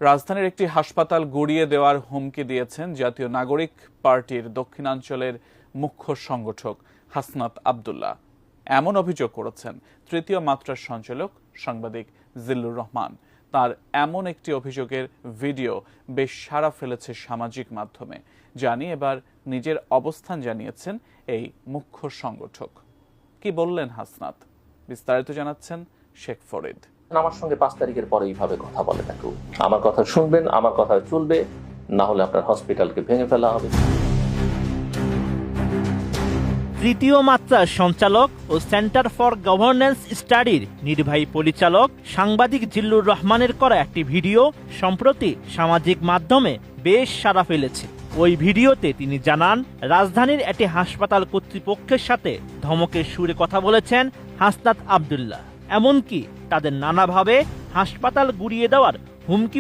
রাজধানীর একটি হাসপাতাল গুড়িয়ে দেওয়ার হুমকি দিয়েছেন জাতীয় নাগরিক পার্টির দক্ষিণাঞ্চলের মুখ্য সংগঠক হাসনাত আব্দুল্লাহ। এমন অভিযোগ করেছেন তৃতীয় মাত্রার সঞ্চালক সাংবাদিক জিল্লুর রহমান। তার এমন একটি অভিযোগের ভিডিও বেশ সাড়া ফেলেছে সামাজিক মাধ্যমে। জানি এবার নিজের অবস্থান জানিয়েছেন এই মুখ্য সংগঠক। কি বললেন হাসনাত, বিস্তারিত জানাচ্ছেন শেখ ফরিদ। আমার সঙ্গে 5 তারিখের পরে এইভাবে কথা বলে না। আমার কথা শুনবেন, আমার কথা চলবে, না হলে আপনার হসপিটালকে ভেঙে ফেলা হবে। তৃতীয় মাত্রার সঞ্চালক ও সেন্টার ফর গভর্নেন্স স্টাডির নির্বাহী পরিচালক সাংবাদিক জিল্লুর রহমানের করা একটি ভিডিও সম্প্রতি সামাজিক মাধ্যমে বেশ সাড়া ফেলেছে। ওই ভিডিওতে তিনি জানান, রাজধানীর একটি হাসপাতাল কর্তৃপক্ষের সাথে ধমকের সুরে কথা বলেছেন হাসনাত আব্দুল্লাহ। এমনকি তাদের নানাভাবে হাসপাতাল গুড়িয়ে দেওয়ার হুমকি